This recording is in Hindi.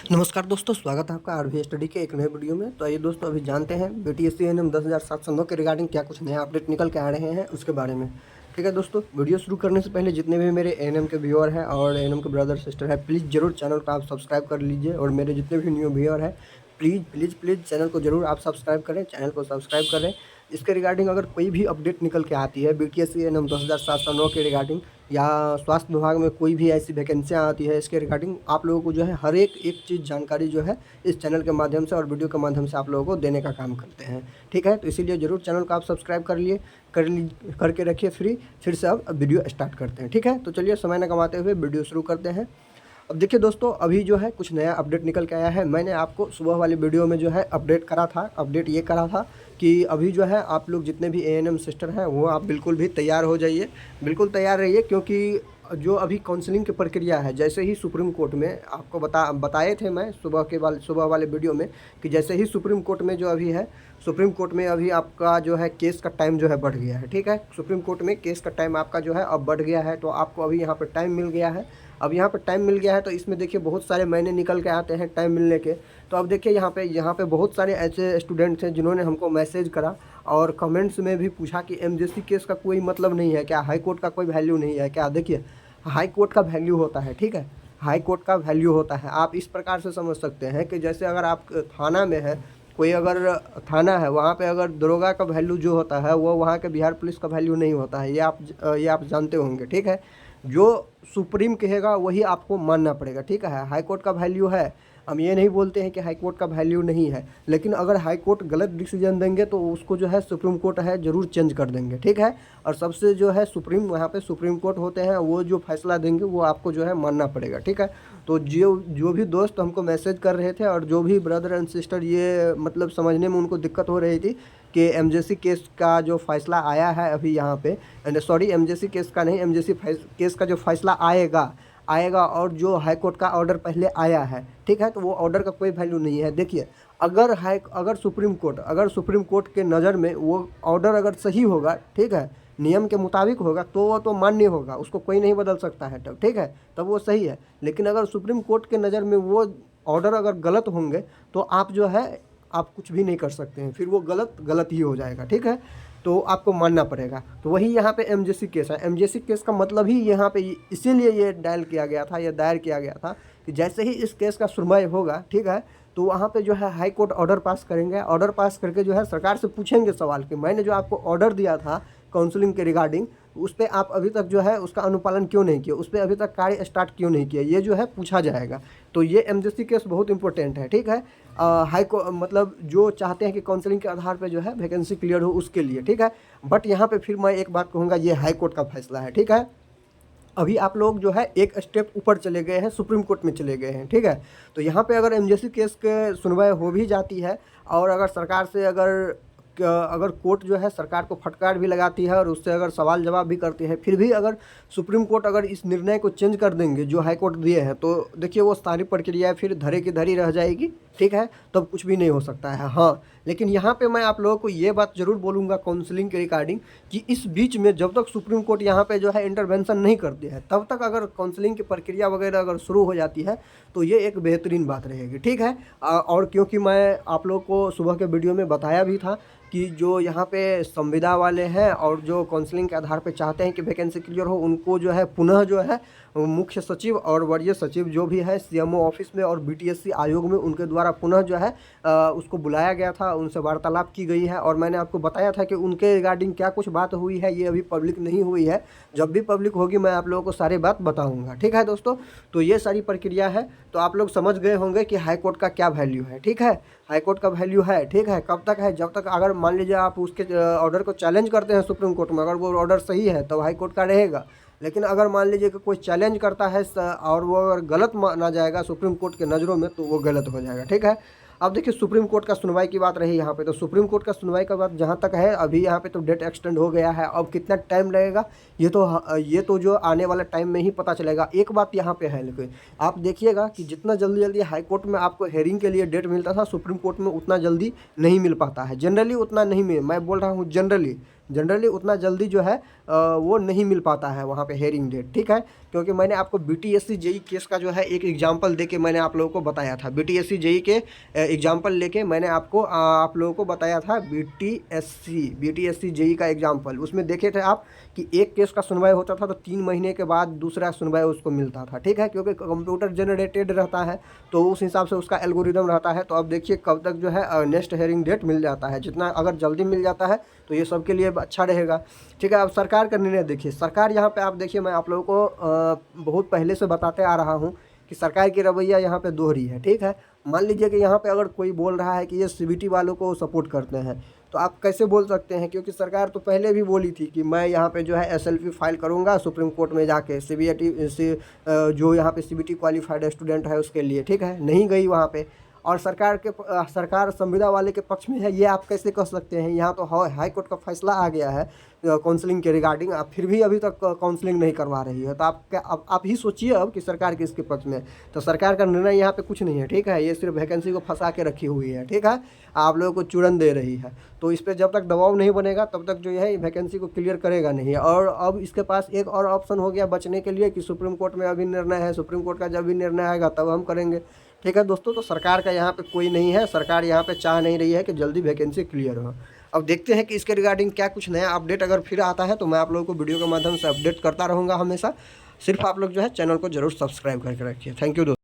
नमस्कार दोस्तों, स्वागत है आपका आरवी स्टडी के एक नए वीडियो में। तो ये दोस्तों अभी जानते हैं बीटीएससी एएनएम 10,709 के रिगार्डिंग क्या कुछ नया अपडेट निकल के आ रहे हैं उसके बारे में। ठीक है दोस्तों, वीडियो शुरू करने से पहले जितने भी मेरे एएनएम के व्यूअर हैं और एएनएम के ब्रदर सिस्टर है, प्लीज़ जरूर चैनल को आप सब्सक्राइब कर लीजिए। और मेरे जितने भी न्यू व्यूअर हैं, प्लीज़ प्लीज़ प्लीज़ चैनल को जरूर आप सब्सक्राइब करें, चैनल को सब्सक्राइब करें। इसके रिगार्डिंग अगर कोई भी अपडेट निकल के आती है बीटीएससी एएनएम 10,709 के रिगार्डिंग, या स्वास्थ्य विभाग में कोई भी ऐसी वैकेंसियाँ आती है, इसके रिगार्डिंग आप लोगों को जो है हर एक चीज़ जानकारी जो है इस चैनल के माध्यम से और वीडियो के माध्यम से आप लोगों को देने का काम करते हैं। ठीक है, तो इसीलिए ज़रूर चैनल को आप सब्सक्राइब करके रखिए फ्री। फिर से अब वीडियो स्टार्ट करते हैं। ठीक है, तो चलिए समय न गंवाते हुए वीडियो शुरू करते हैं। अब देखिए दोस्तों, अभी जो है कुछ नया अपडेट निकल के आया है। मैंने आपको सुबह वाली वीडियो में जो है अपडेट ये करा था कि अभी जो है आप लोग जितने भी एएनएम सिस्टर हैं वो आप बिल्कुल भी तैयार हो जाइए, बिल्कुल तैयार रहिए। क्योंकि जो अभी काउंसलिंग की प्रक्रिया है, जैसे ही सुप्रीम कोर्ट में आपको बताए थे मैं सुबह वाले वीडियो में कि जैसे ही सुप्रीम कोर्ट में जो अभी है, सुप्रीम कोर्ट में अभी आपका जो है केस का टाइम जो है बढ़ गया है। ठीक है, सुप्रीम कोर्ट में केस का टाइम आपका जो है अब बढ़ गया है, तो आपको अभी यहाँ पर टाइम मिल गया है। अब यहाँ पर टाइम मिल गया है तो इसमें देखिए बहुत सारे महीने निकल के आते हैं टाइम मिलने के। तो अब देखिए यहाँ पे बहुत सारे ऐसे स्टूडेंट्स हैं जिन्होंने हमको मैसेज करा और कमेंट्स में भी पूछा कि एमजेसी केस का कोई मतलब नहीं है क्या, हाई कोर्ट का कोई वैल्यू नहीं है क्या। देखिए, हाई कोर्ट का वैल्यू होता है। ठीक है, हाई कोर्ट का वैल्यू होता है। आप इस प्रकार से समझ सकते हैं कि जैसे अगर आप थाना में है, कोई अगर थाना है, वहाँ पे अगर दरोगा का वैल्यू जो होता है वो वहाँ के बिहार पुलिस का वैल्यू नहीं होता है। ये आप जानते होंगे। ठीक है, जो सुप्रीम कहेगा वही आपको मानना पड़ेगा। ठीक है, हाई कोर्ट का वैल्यू है, हम ये नहीं बोलते हैं कि हाई कोर्ट का वैल्यू नहीं है, लेकिन अगर हाई कोर्ट गलत डिसीजन देंगे तो उसको जो है सुप्रीम कोर्ट है ज़रूर चेंज कर देंगे। ठीक है, और सबसे जो है वहाँ पे सुप्रीम कोर्ट होते हैं, वो जो फैसला देंगे वो आपको जो है मानना पड़ेगा। ठीक है, तो जो भी दोस्त हमको मैसेज कर रहे थे और जो भी ब्रदर एंड सिस्टर ये मतलब समझने में उनको दिक्कत हो रही थी कि एमजेसी केस का जो फैसला आया है अभी यहाँ पे, सॉरी एमजेसी केस का नहीं, एमजेसी केस का जो फैसला आएगा और जो हाई कोर्ट का ऑर्डर पहले आया है, ठीक है, तो वो ऑर्डर का कोई वैल्यू नहीं है। देखिए, अगर सुप्रीम कोर्ट के नज़र में वो ऑर्डर अगर सही होगा, ठीक है, नियम के मुताबिक होगा, तो वो तो मान्य होगा, उसको कोई नहीं बदल सकता है तब। ठीक है, तब वो सही है। लेकिन अगर सुप्रीम कोर्ट के नज़र में वो ऑर्डर अगर गलत होंगे तो आप जो है आप कुछ भी नहीं कर सकते हैं, फिर वो गलत ही हो जाएगा। ठीक है, तो आपको मानना पड़ेगा। तो वही यहाँ पे एमजेसी केस है। एमजेसी केस का मतलब ही यहाँ पे इसीलिए ये दायर किया गया था कि जैसे ही इस केस का सुनवाई होगा, ठीक है, तो वहाँ पे जो है हाई कोर्ट ऑर्डर पास करेंगे। ऑर्डर पास करके जो है सरकार से पूछेंगे सवाल कि मैंने जो आपको ऑर्डर दिया था काउंसलिंग के रिगार्डिंग, उस पर आप अभी तक जो है उसका अनुपालन क्यों नहीं किया, उस पर अभी तक कार्य स्टार्ट क्यों नहीं किया, ये जो है पूछा जाएगा। तो ये एमजेसी केस बहुत इंपॉर्टेंट है। ठीक है, मतलब जो चाहते हैं कि काउंसलिंग के आधार पे जो है वैकेंसी क्लियर हो उसके लिए। ठीक है, बट यहाँ पे फिर मैं एक बात कहूँगा, ये हाई कोर्ट का फैसला है। ठीक है, अभी आप लोग जो है एक स्टेप ऊपर चले गए हैं, सुप्रीम कोर्ट में चले गए हैं। ठीक है, तो यहाँ पे अगर एमजेसी केस के सुनवाई हो भी जाती है और अगर सरकार से अगर कोर्ट जो है सरकार को फटकार भी लगाती है और उससे अगर सवाल जवाब भी करती है, फिर भी अगर सुप्रीम कोर्ट अगर इस निर्णय को चेंज कर देंगे जो हाई कोर्ट दिए हैं, तो देखिए वो सारी प्रक्रिया फिर धरे की धरी रह जाएगी। ठीक है, तब कुछ भी नहीं हो सकता है। हाँ, लेकिन यहाँ पे मैं आप लोगों को ये बात ज़रूर बोलूँगा काउंसलिंग के रिगार्डिंग कि इस बीच में जब तक सुप्रीम कोर्ट यहाँ पे जो है इंटरवेंशन नहीं करती है, तब तक अगर काउंसलिंग की प्रक्रिया वगैरह अगर शुरू हो जाती है तो ये एक बेहतरीन बात रहेगी। ठीक है, और क्योंकि मैं आप लोग को सुबह के वीडियो में बताया भी था कि जो यहाँ पे संविदा वाले हैं और जो काउंसलिंग के आधार पे चाहते हैं कि वैकेंसी क्लियर हो, उनको जो है पुनः जो है मुख्य सचिव और वरीय सचिव जो भी है सीएमओ ऑफिस में और बीटीएससी आयोग में उनके द्वारा पुनः जो है उसको बुलाया गया था, उनसे वार्तालाप की गई है। और मैंने आपको बताया था कि उनके रिगार्डिंग क्या कुछ बात हुई है, ये अभी पब्लिक नहीं हुई है। जब भी पब्लिक होगी मैं आप लोगों को सारी बात बताऊँगा। ठीक है दोस्तों, तो ये सारी प्रक्रिया है। तो आप लोग समझ गए होंगे कि हाई कोर्ट का क्या वैल्यू है। ठीक है, हाई कोर्ट का वैल्यू है। ठीक है, कब तक है, जब तक अगर मान लीजिए आप उसके ऑर्डर को चैलेंज करते हैं सुप्रीम कोर्ट में, अगर वो ऑर्डर सही है तब हाई कोर्ट का रहेगा। लेकिन अगर मान लीजिए कि कोई चैलेंज करता है और वो अगर गलत माना जाएगा सुप्रीम कोर्ट के नज़रों में, तो वो गलत हो जाएगा। ठीक है, अब देखिए सुप्रीम कोर्ट का सुनवाई की बात रही यहाँ पे, तो सुप्रीम कोर्ट का सुनवाई का बात जहाँ तक है, अभी यहाँ पे तो डेट एक्सटेंड हो गया है। अब कितना टाइम लगेगा ये तो जो आने वाला टाइम में ही पता चलेगा। एक बात यहाँ पे है, लेकिन आप देखिएगा कि जितना जल्दी हाई कोर्ट में आपको हेयरिंग के लिए डेट मिलता था, सुप्रीम कोर्ट में उतना जल्दी नहीं मिल पाता है। जनरली उतना नहीं मैं बोल रहा हूँ जनरली, जनरली उतना जल्दी जो है वो नहीं मिल पाता है वहाँ पे हेयरिंग डेट, ठीक है। क्योंकि मैंने आपको BTSC JEE केस का जो है एक एग्जांपल देके मैंने आप लोगों को बताया था, BTSC JEE के एग्जांपल लेके मैंने आपको आप लोगों को बताया था BTSC JEE का एग्जांपल। उसमें देखे थे आप कि एक केस का सुनवाई होता था तो 3 महीने के बाद दूसरा सुनवाई उसको मिलता था, ठीक है। क्योंकि कंप्यूटर जनरेटेड रहता है तो उस हिसाब से उसका एल्गोरिदम रहता है। तो अब देखिए कब तक जो है नेक्स्ट हेयरिंग डेट मिल जाता है। जितना अगर जल्दी मिल जाता है तो ये सबके लिए अच्छा रहेगा, ठीक है। अब सरकार का निर्णय देखिए, सरकार यहाँ पे आप देखिए, मैं आप लोगों को बहुत पहले से बताते आ रहा हूँ कि सरकार की रवैया यहाँ पे दोहरी है, ठीक है। मान लीजिए कि यहाँ पे अगर कोई बोल रहा है कि ये CBT वालों को सपोर्ट करते हैं, तो आप कैसे बोल सकते हैं? क्योंकि सरकार तो पहले भी बोली थी कि मैं यहाँ पे जो है SLP फाइल करूँगा सुप्रीम कोर्ट में जाके, CBT से जो यहाँ पे CBT क्वालिफाइड स्टूडेंट है उसके लिए, ठीक है। नहीं गई वहाँ पे, और सरकार संविदा वाले के पक्ष में है, ये आप कैसे कह सकते हैं? यहाँ तो हाई कोर्ट का फैसला आ गया है काउंसलिंग के रिगार्डिंग, आप फिर भी अभी तक काउंसलिंग नहीं करवा रही है। तो आप ही सोचिए अब कि सरकार किसके पक्ष में है। तो सरकार का निर्णय यहाँ पे कुछ नहीं है, ठीक है। ये सिर्फ वैकेंसी को फंसा के रखी हुई है, ठीक है, आप लोगों को चूरन दे रही है। तो इस पर जब तक दबाव नहीं बनेगा तब तक जो है वैकेंसी को क्लियर करेगा नहीं। और अब इसके पास एक और ऑप्शन हो गया बचने के लिए कि सुप्रीम कोर्ट में अभी निर्णय है, सुप्रीम कोर्ट का जब भी निर्णय आएगा तब हम करेंगे, ठीक है दोस्तों। तो सरकार का यहाँ पे कोई नहीं है, सरकार यहाँ पे चाह नहीं रही है कि जल्दी वैकेंसी क्लियर हो। अब देखते हैं कि इसके रिगार्डिंग क्या कुछ नया अपडेट अगर फिर आता है तो मैं आप लोगों को वीडियो के माध्यम से अपडेट करता रहूँगा हमेशा। सिर्फ आप लोग जो है चैनल को जरूर सब्सक्राइब करके रखिए। थैंक यू दोस्तों।